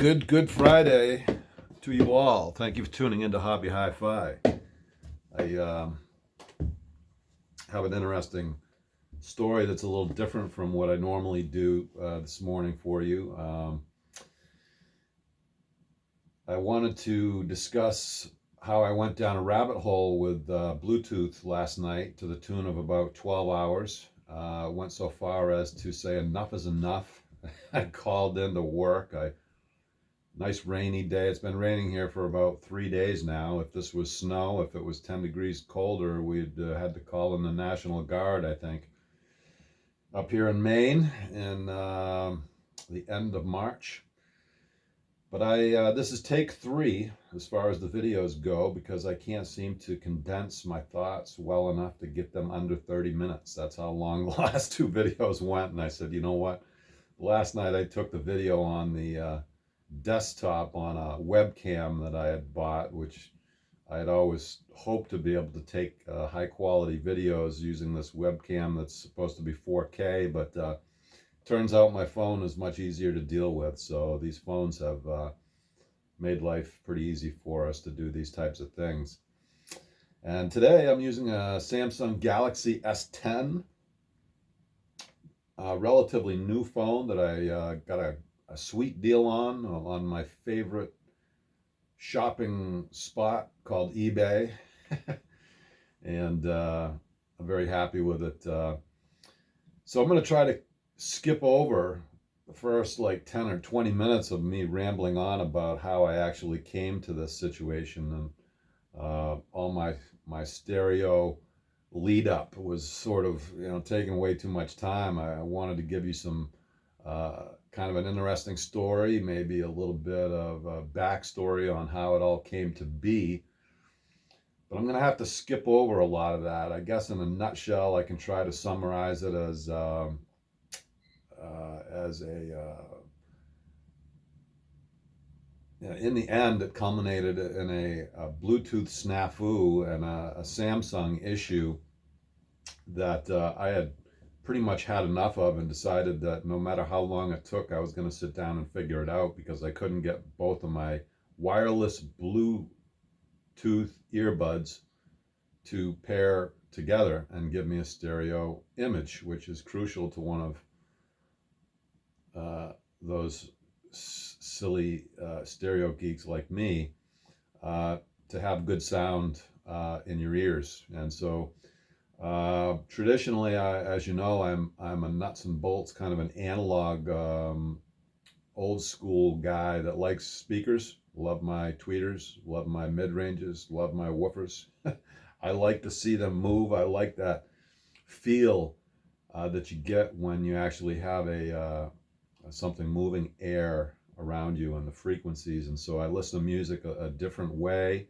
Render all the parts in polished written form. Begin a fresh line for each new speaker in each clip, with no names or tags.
Good Friday to you all. Thank you for tuning into Hobby Hi-Fi. I have an interesting story that's a little different from what I normally do this morning for you. I wanted to discuss how I went down a rabbit hole with Bluetooth last night to the tune of about 12 hours. Went so far as to say enough is enough. I called into work. Nice rainy day. It's been raining here for about 3 days now. If this was snow, if it was 10 degrees colder, we'd had to call in the National Guard, I think. Up here in Maine in the end of March. But this is take 3 as far as the videos go, because I can't seem to condense my thoughts well enough to get them under 30 minutes. That's how long the last 2 videos went. And I said, you know what? Last night I took the video on the desktop on a webcam that I had bought, which I had always hoped to be able to take high quality videos using this webcam that's supposed to be 4K, but turns out my phone is much easier to deal with. So these phones have made life pretty easy for us to do these types of things. And today I'm using a Samsung Galaxy S10, a relatively new phone that I got a sweet deal on my favorite shopping spot called eBay. And I'm very happy with it. So I'm going to try to skip over the first like 10 or 20 minutes of me rambling on about how I actually came to this situation, and all my stereo lead up was sort of, taking way too much time. I wanted to give you some kind of an interesting story, maybe a little bit of a backstory on how it all came to be. But I'm going to have to skip over a lot of that. I guess in a nutshell, I can try to summarize it as in the end, it culminated in a Bluetooth snafu and a Samsung issue that I had pretty much had enough of, and decided that no matter how long it took, I was going to sit down and figure it out, because I couldn't get both of my wireless Bluetooth earbuds to pair together and give me a stereo image, which is crucial to one of those silly stereo geeks like me, to have good sound in your ears. And so traditionally, as you know, I'm a nuts and bolts kind of an analog, old school guy that likes speakers. Love my tweeters, love my mid-ranges, love my woofers. I like to see them move. I like that feel that you get when you actually have something moving air around you and the frequencies. And so I listen to music a different way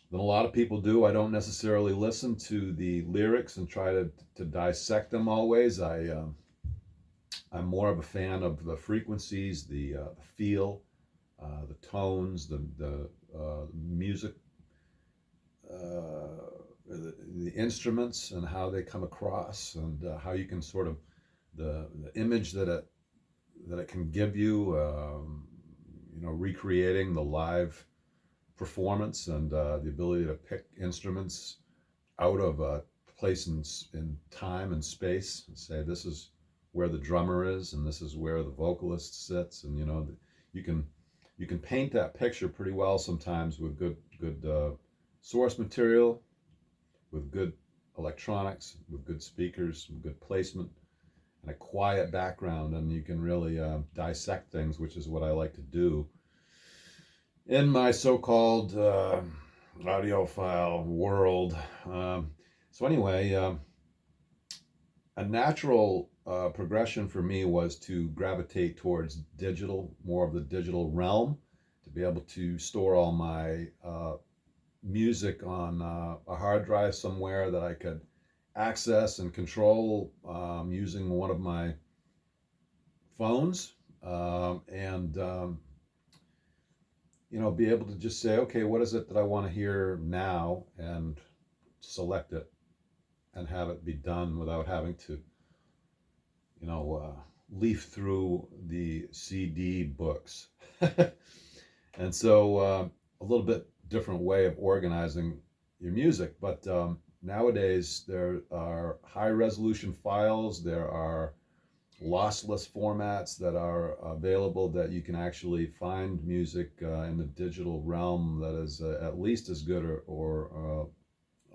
than a lot of people do. I don't necessarily listen to the lyrics and try to dissect them always. I'm more of a fan of the frequencies, the feel, the tones, the music, the instruments, and how they come across, and how you can sort of the image that it can give you, recreating the live performance, and the ability to pick instruments out of a place in time and space, and say this is where the drummer is and this is where the vocalist sits, and you can paint that picture pretty well sometimes with good source material, with good electronics, with good speakers, with good placement, and a quiet background, and you can really dissect things, which is what I like to do in my so-called audiophile world. So anyway, a natural progression for me was to gravitate towards digital, more of the digital realm, to be able to store all my music on a hard drive somewhere that I could access and control using one of my phones, and be able to just say, okay, what is it that I want to hear now, and select it and have it be done without having to, leaf through the CD books. And so a little bit different way of organizing your music. But nowadays there are high resolution files, there are lossless formats that are available that you can actually find music in the digital realm that is at least as good or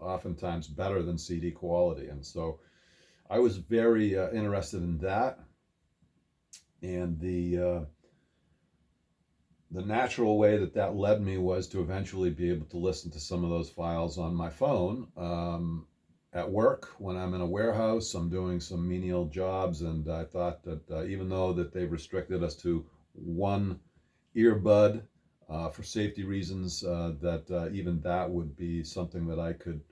oftentimes better than CD quality. And so I was very interested in that. And the natural way that that led me was to eventually be able to listen to some of those files on my phone. At work, when I'm in a warehouse, I'm doing some menial jobs, and I thought that even though that they've restricted us to one earbud for safety reasons, that even that would be something that I could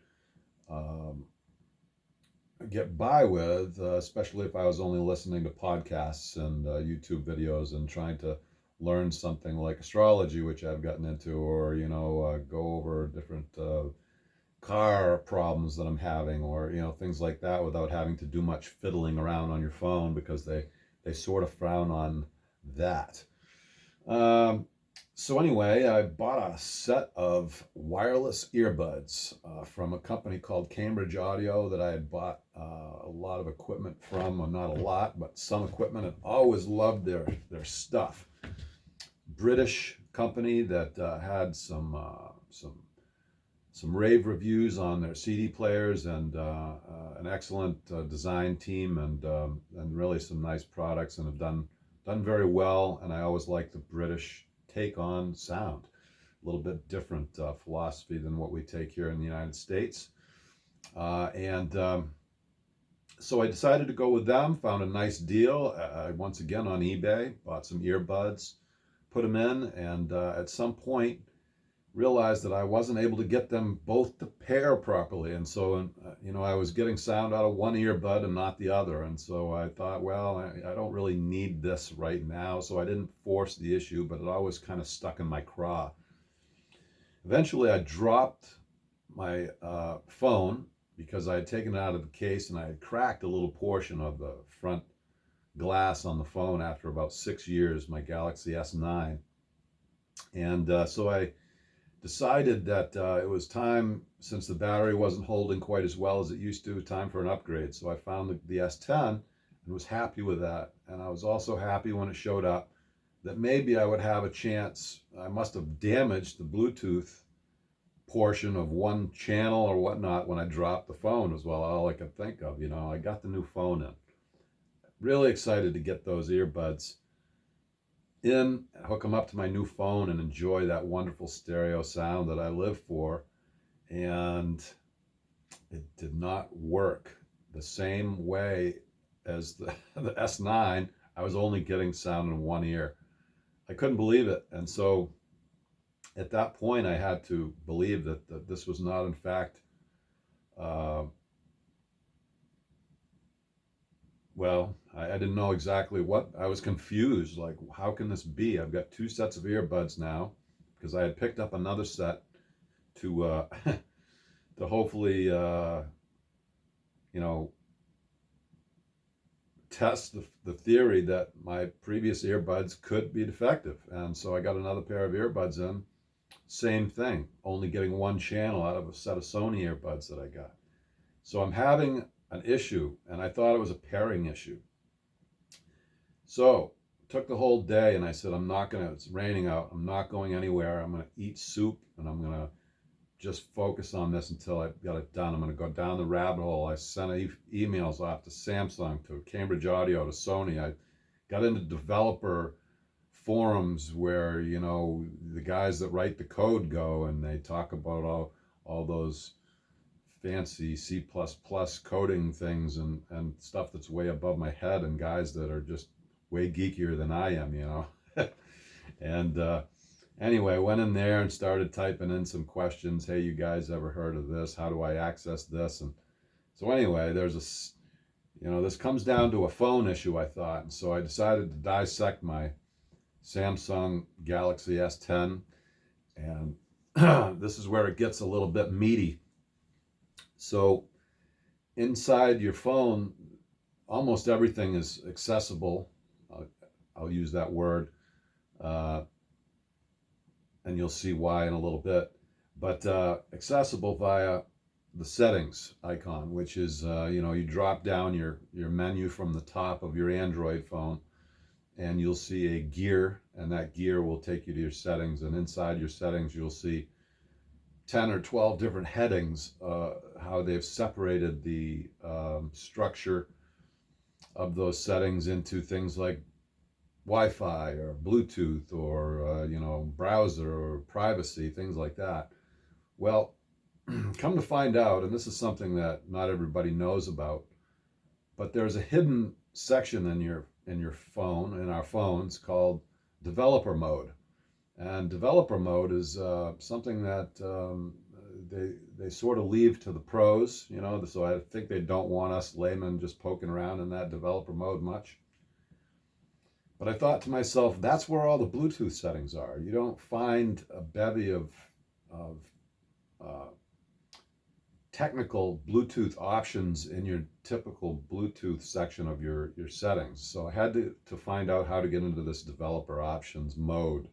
um, get by with, especially if I was only listening to podcasts and YouTube videos and trying to learn something like astrology, which I've gotten into, or go over different car problems that I'm having, or things like that, without having to do much fiddling around on your phone, because they sort of frown on that. Um, so anyway, I bought a set of wireless earbuds from a company called Cambridge Audio that I had bought a lot of equipment from, well, not a lot, but some equipment, and always loved their stuff. British company that had some rave reviews on their CD players, and an excellent design team, and really some nice products, and have done very well. And I always like the British take on sound, a little bit different philosophy than what we take here in the United States. And So I decided to go with them. Found a nice deal once again on eBay. Bought some earbuds, put them in, and at some point realized that I wasn't able to get them both to pair properly. And so, I was getting sound out of one earbud and not the other. And so I thought, well, I don't really need this right now. So I didn't force the issue, but it always kind of stuck in my craw. Eventually, I dropped my phone because I had taken it out of the case, and I had cracked a little portion of the front glass on the phone after about 6 years, my Galaxy S9. And so I decided that it was time, since the battery wasn't holding quite as well as it used to, time for an upgrade. So I found the S10 and was happy with that. And I was also happy when it showed up that maybe I would have a chance. I must have damaged the Bluetooth portion of one channel or whatnot when I dropped the phone, as well, all I could think of. I got the new phone in. Really excited to get those earbuds in, hook them up to my new phone, and enjoy that wonderful stereo sound that I live for. And it did not work the same way as the S9. I was only getting sound in one ear. I couldn't believe it. And so at that point, I had to believe that this was not, in fact, well, I didn't know exactly what. I was confused. Like, how can this be? I've got two sets of earbuds now, because I had picked up another set to to hopefully test the theory that my previous earbuds could be defective. And so I got another pair of earbuds in. Same thing, only getting one channel out of a set of Sony earbuds that I got. So I'm having an issue, and I thought it was a pairing issue. So took the whole day, and I said, it's raining out, I'm not going anywhere. I'm going to eat soup, and I'm going to just focus on this until I've got it done. I'm going to go down the rabbit hole. I sent emails off to Samsung, to Cambridge Audio, to Sony. I got into developer forums where, the guys that write the code go, and they talk about all those fancy C++ coding things, and stuff that's way above my head, and guys that are just way geekier than I am. And anyway, went in there and started typing in some questions. Hey, you guys ever heard of this? How do I access this? And so anyway, this comes down to a phone issue, I thought. And so I decided to dissect my Samsung Galaxy S10. And this is where it gets a little bit meaty. So inside your phone, almost everything is accessible. I'll use that word, uh, and you'll see why in a little bit. But accessible via the settings icon, which is, you drop down your menu from the top of your Android phone, and you'll see a gear, and that gear will take you to your settings. And inside your settings, you'll see 10 or 12 different headings, how they've separated the structure of those settings into things like Wi-Fi or Bluetooth or browser or privacy, things like that. Well, come to find out, and this is something that not everybody knows about, but there's a hidden section in your phone, in our phones, called developer mode. And developer mode is something that they sort of leave to the pros, so I think they don't want us laymen just poking around in that developer mode much. But I thought to myself, that's where all the Bluetooth settings are. You don't find a bevy of uh, technical Bluetooth options in your typical Bluetooth section of your settings. So I had to find out how to get into this developer options mode.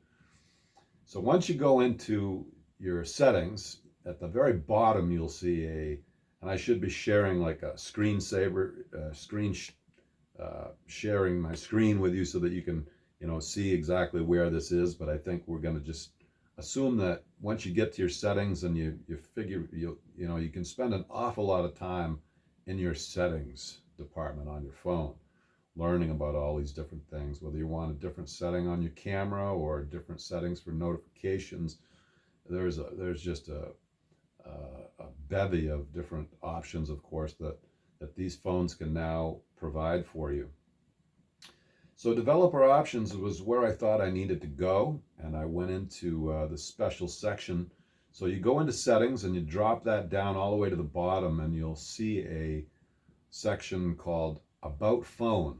So once you go into your settings, at the very bottom you'll see and I should be sharing like a screensaver, sharing my screen with you so that you can, see exactly where this is. But I think we're going to just assume that once you get to your settings and you figure you can spend an awful lot of time in your settings department on your phone, learning about all these different things, whether you want a different setting on your camera or different settings for notifications. There's just a bevy of different options, of course, that these phones can now provide for you. So developer options was where I thought I needed to go, and I went into the special section. So you go into settings and you drop that down all the way to the bottom, and you'll see a section called About Phone.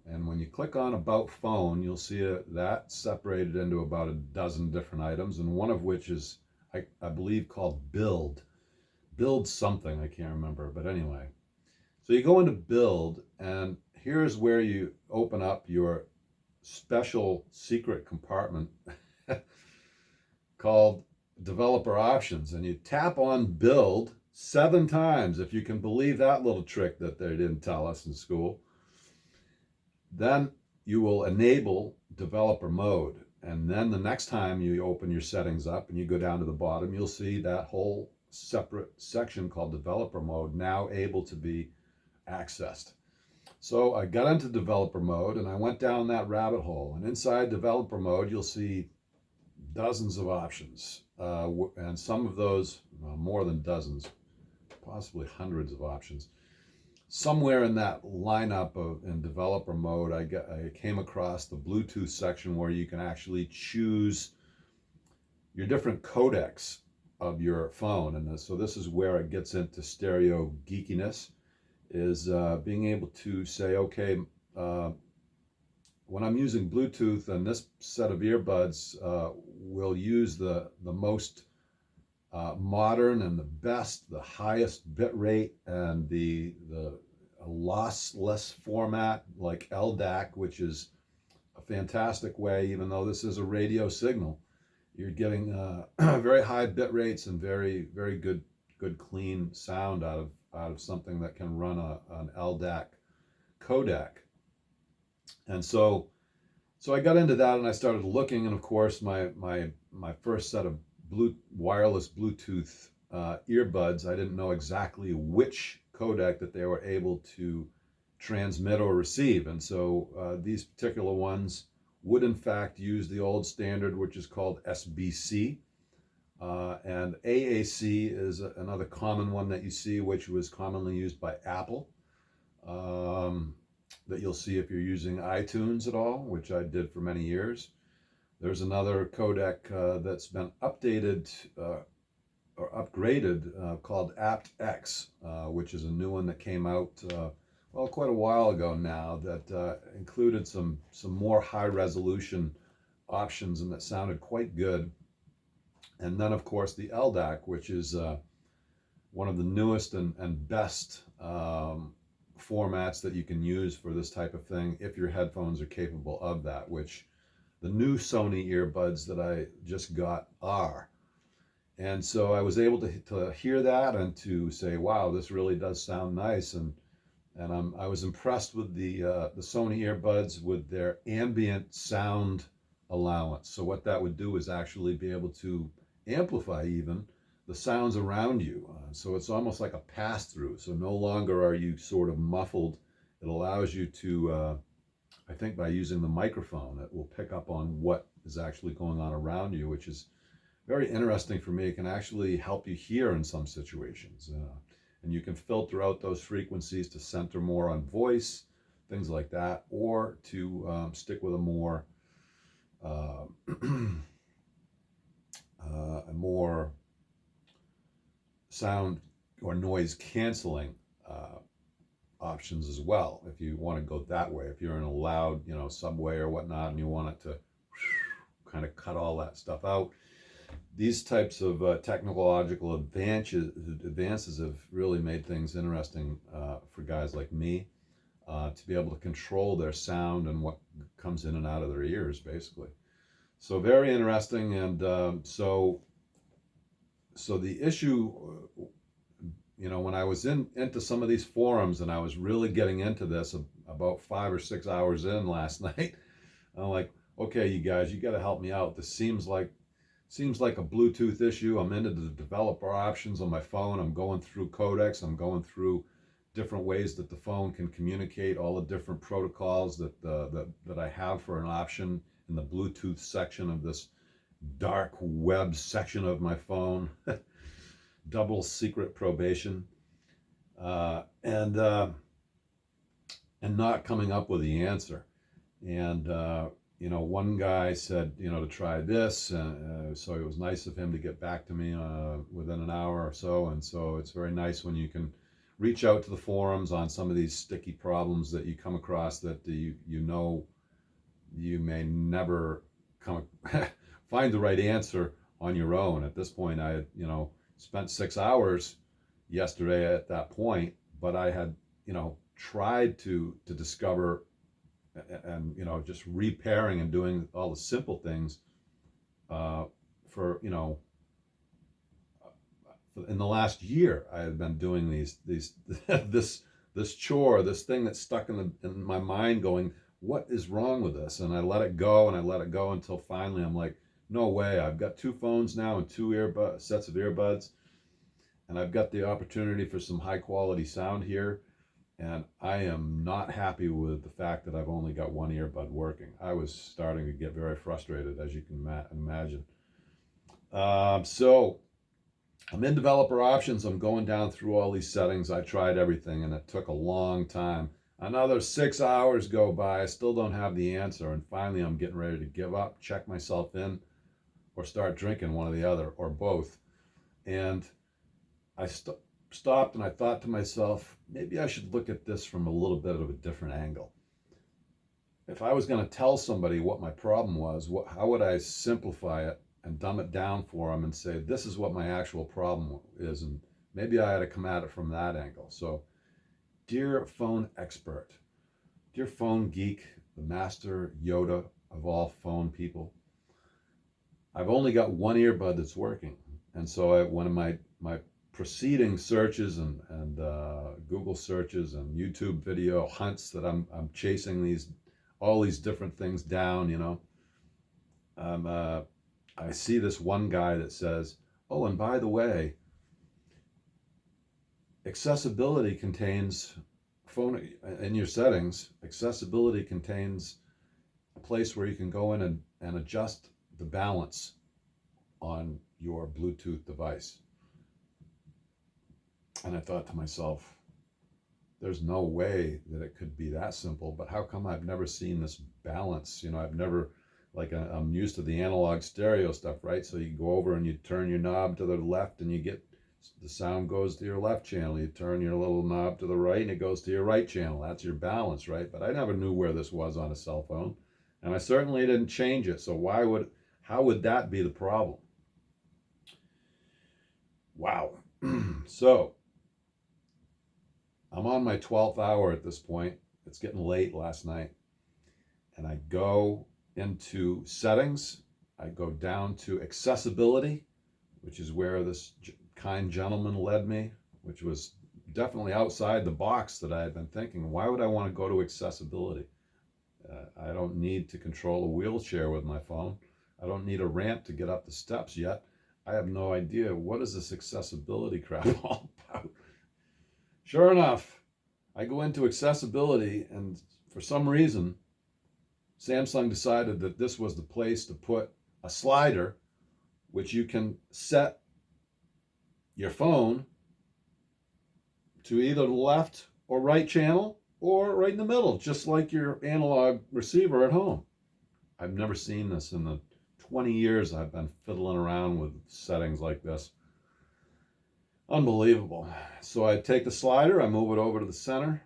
And when you click on About Phone, you'll see that separated into about a dozen different items, and one of which is, I believe, called Build something, I can't remember, but anyway. So you go into Build, and here's where you open up your special secret compartment called Developer Options, and you tap on Build 7 times, if you can believe that little trick that they didn't tell us in school. Then you will enable developer mode, and then the next time you open your settings up and you go down to the bottom, you'll see that whole separate section called developer mode now able to be accessed. So I got into developer mode and I went down that rabbit hole, and inside developer mode you'll see dozens of options, and some of those, more than dozens, possibly hundreds of options. Somewhere in that lineup in developer mode, I came across the Bluetooth section where you can actually choose your different codecs of your phone. And so this is where it gets into stereo geekiness, is being able to say, okay, when I'm using Bluetooth, and this set of earbuds will use the most modern and the best, the highest bit rate, and the lossless format like LDAC, which is a fantastic way, even though this is a radio signal, you're getting very high bit rates and very, very good clean sound out of something that can run an LDAC codec. And so I got into that and I started looking, and of course my first set of wireless Bluetooth earbuds, I didn't know exactly which codec that they were able to transmit or receive. And so these particular ones would in fact use the old standard, which is called SBC. And AAC is another common one that you see, which was commonly used by Apple, that you'll see if you're using iTunes at all, which I did for many years. There's another codec that's been updated or upgraded called aptX, which is a new one that came out quite a while ago now, that included some more high resolution options, and that sounded quite good. And then of course the LDAC, which is one of the newest and best formats that you can use for this type of thing if your headphones are capable of that, which the new Sony earbuds that I just got are. And so I was able to hear that and to say, wow, this really does sound nice. And I was impressed with the Sony earbuds with their ambient sound allowance. So what that would do is actually be able to amplify even the sounds around you. So it's almost like a pass through. So no longer are you sort of muffled. It allows you to, I think by using the microphone, it will pick up on what is actually going on around you, which is very interesting for me. It can actually help you hear in some situations. And you can filter out those frequencies to center more on voice, things like that, or to stick with a more a more sound or noise canceling options as well. If you want to go that way, if you're in a loud, subway or whatnot, and you want it to kind of cut all that stuff out. These types of technological advances have really made things interesting for guys like me to be able to control their sound and what comes in and out of their ears, basically. So very interesting. And so the issue, when I was into some of these forums and I was really getting into this about 5 or 6 hours in last night, I'm like, okay, you guys, you got to help me out. This seems like a Bluetooth issue. I'm into the developer options on my phone. I'm going through codecs. I'm going through different ways that the phone can communicate, all the different protocols that I have for an option in the Bluetooth section of this dark web section of my phone. Double secret probation. And not coming up with the answer. And one guy said, to try this. So it was nice of him to get back to me within an hour or so. And so it's very nice when you can reach out to the forums on some of these sticky problems that you come across that you may never find the right answer on your own. At this point, I had, spent 6 hours yesterday at that point, but I had, tried to discover and just repairing and doing all the simple things for in the last year. I had been doing these this chore, this thing that's stuck in my mind, going, what is wrong with this? And I let it go and I let it go until finally I'm like, no way. I've got 2 phones now and 2 sets of earbuds, and I've got the opportunity for some high quality sound here. And I am not happy with the fact that I've only got 1 earbud working. I was starting to get very frustrated, as you can imagine. So I'm in developer options. I'm going down through all these settings. I tried everything, and it took a long time. Another 6 hours go by. I still don't have the answer. And finally, I'm getting ready to give up, check myself in, or start drinking, one or the other, or both. And I stopped and I thought to myself, maybe I should look at this from a little bit of a different angle. If I was going to tell somebody what my problem was, how would I simplify it and dumb it down for them and say, this is what my actual problem is? And maybe I had to come at it from that angle. So, dear phone expert, dear phone geek, the master Yoda of all phone people, I've only got 1 earbud that's working. And so one of my preceding searches and Google searches and YouTube video hunts that I'm chasing all these different things down, I see this one guy that says, oh, and by the way, accessibility contains phone in your settings. Accessibility contains a place where you can go in and adjust the balance on your Bluetooth device. And I thought to myself, there's no way that it could be that simple, but how come I've never seen this balance? I've never, I'm used to the analog stereo stuff, right? So you go over and you turn your knob to the left and the sound goes to your left channel. You turn your little knob to the right and it goes to your right channel. That's your balance, right? But I never knew where this was on a cell phone, and I certainly didn't change it. So how would that be the problem? Wow. So I'm on my 12th hour at this point. It's getting late last night. And I go into settings. I go down to accessibility, which is where this kind gentleman led me, which was definitely outside the box that I had been thinking. Why would I want to go to accessibility? I don't need to control a wheelchair with my phone. I don't need a ramp to get up the steps yet. I have no idea what is this accessibility crap all about. Sure enough, I go into accessibility, and for some reason, Samsung decided that this was the place to put a slider which you can set your phone to either the left or right channel or right in the middle, just like your analog receiver at home. I've never seen this in the 20 years I've been fiddling around with settings like this. Unbelievable. So I take the slider, I move it over to the center,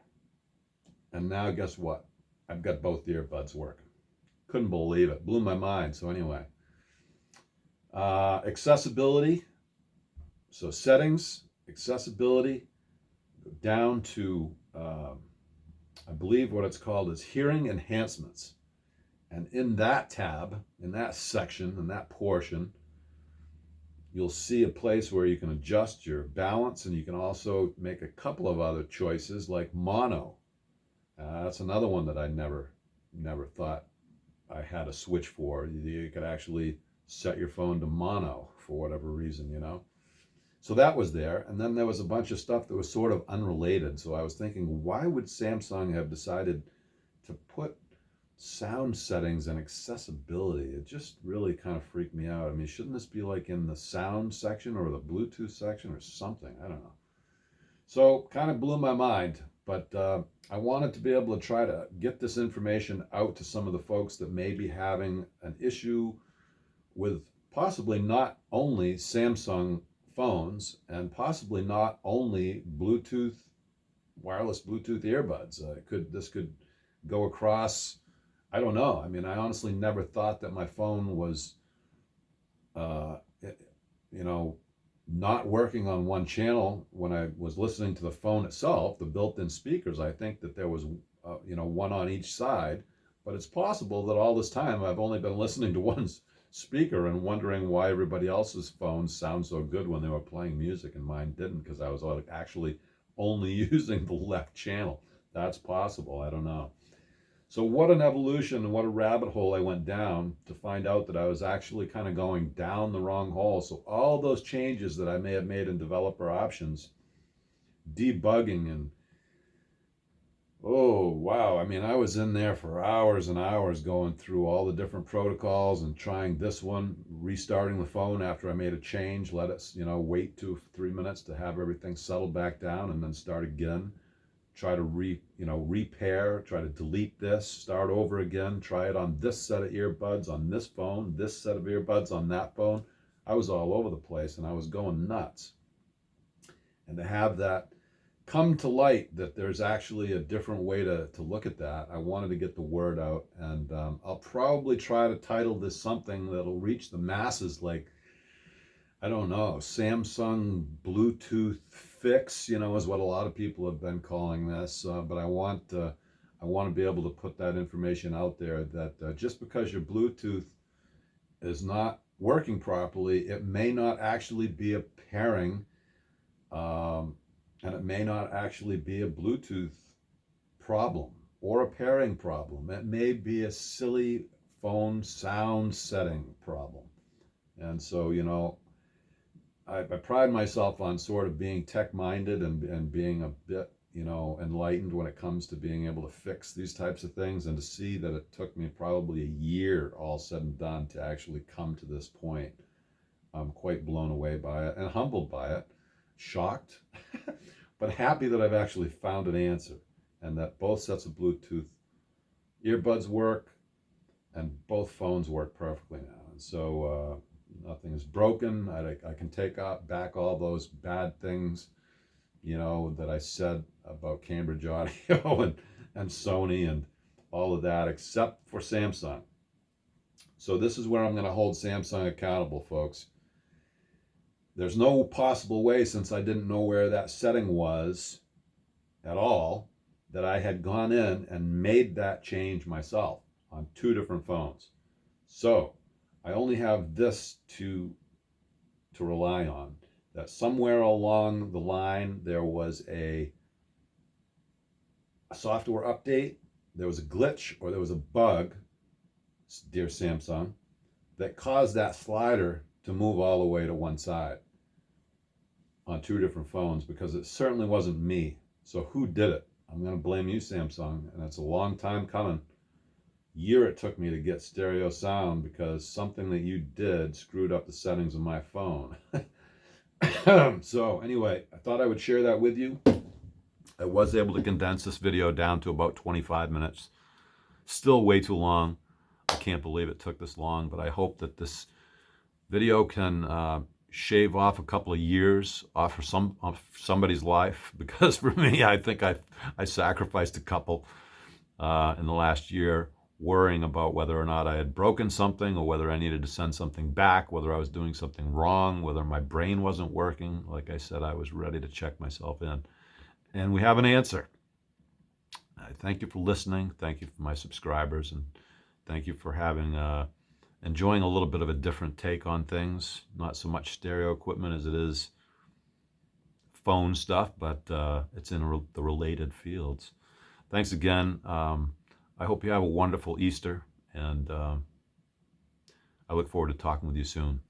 and now guess what? I've got both earbuds working. Couldn't believe it. Blew my mind. So anyway, accessibility. So settings, accessibility, go down to, I believe what it's called is hearing enhancements. And in that tab, in that section, in that portion, you'll see a place where you can adjust your balance, and you can also make a couple of other choices like mono. That's another one that I never thought I had a switch for. You could actually set your phone to mono for whatever reason, you know. So that was there. And then there was a bunch of stuff that was sort of unrelated. So I was thinking, why would Samsung have decided to put sound settings and accessibility? It just really kind of freaked me out. I mean, shouldn't this be like in the sound section or the Bluetooth section or something? I don't know. So kind of blew my mind, but I wanted to be able to try to get this information out to some of the folks that may be having an issue with possibly not only Samsung phones and possibly not only Bluetooth, wireless Bluetooth earbuds. This could go across. I don't know. I mean, I honestly never thought that my phone was, you know, not working on one channel when I was listening to the phone itself, the built-in speakers. I think that there was, you know, one on each side, but it's possible that all this time I've only been listening to one speaker and wondering why everybody else's phones sound so good when they were playing music and mine didn't, because I was actually only using the left channel. That's possible. I don't know. So what an evolution and what a rabbit hole I went down to find out that I was actually kind of going down the wrong hole. So all those changes that I may have made in developer options, debugging, and oh, wow. I mean, I was in there for hours and hours going through all the different protocols and trying this one, restarting the phone after I made a change, let it, you know, wait 2-3 minutes to have everything settled back down, and then start again. Try to repair, try to delete this, start over again, try it on this set of earbuds on this phone, this set of earbuds on that phone. I was all over the place and I was going nuts. And to have that come to light that there's actually a different way to look at that, I wanted to get the word out. And I'll probably try to title this something that'll reach the masses, like, I don't know, Samsung Bluetooth fix, you know, is what a lot of people have been calling this. But I want to be able to put that information out there that just because your Bluetooth is not working properly, it may not actually be a pairing, and it may not actually be a Bluetooth problem or a pairing problem. It may be a silly phone sound setting problem. And so, you know, I pride myself on sort of being tech-minded and being a bit, you know, enlightened when it comes to being able to fix these types of things, and to see that it took me probably a year, all said and done, to actually come to this point. I'm quite blown away by it and humbled by it, shocked, but happy that I've actually found an answer, and that both sets of Bluetooth earbuds work and both phones work perfectly now. And so, nothing is broken. I can take back all those bad things, you know, that I said about Cambridge Audio and Sony and all of that, except for Samsung. So this is where I'm going to hold Samsung accountable, folks. There's no possible way, since I didn't know where that setting was, at all that I had gone in and made that change myself on 2 different phones. So I only have this to rely on. That somewhere along the line there was a software update, there was a glitch, or there was a bug, dear Samsung, that caused that slider to move all the way to one side on 2 different phones, because it certainly wasn't me. So who did it? I'm going to blame you, Samsung, and it's a long time coming. Year it took me to get stereo sound because something that you did screwed up the settings of my phone. So anyway, I thought I would share that with you. I was able to condense this video down to about 25 minutes. Still way too long. I can't believe it took this long, but I hope that this video can shave off a couple of years off of somebody's life, because for me, I think I sacrificed a couple in the last year, worrying about whether or not I had broken something, or whether I needed to send something back, whether I was doing something wrong, whether my brain wasn't working. Like I said, I was ready to check myself in. And we have an answer. I thank you for listening. Thank you for my subscribers, and thank you for enjoying a little bit of a different take on things. Not so much stereo equipment as it is phone stuff, but it's in the related fields. Thanks again. I hope you have a wonderful Easter, and I look forward to talking with you soon.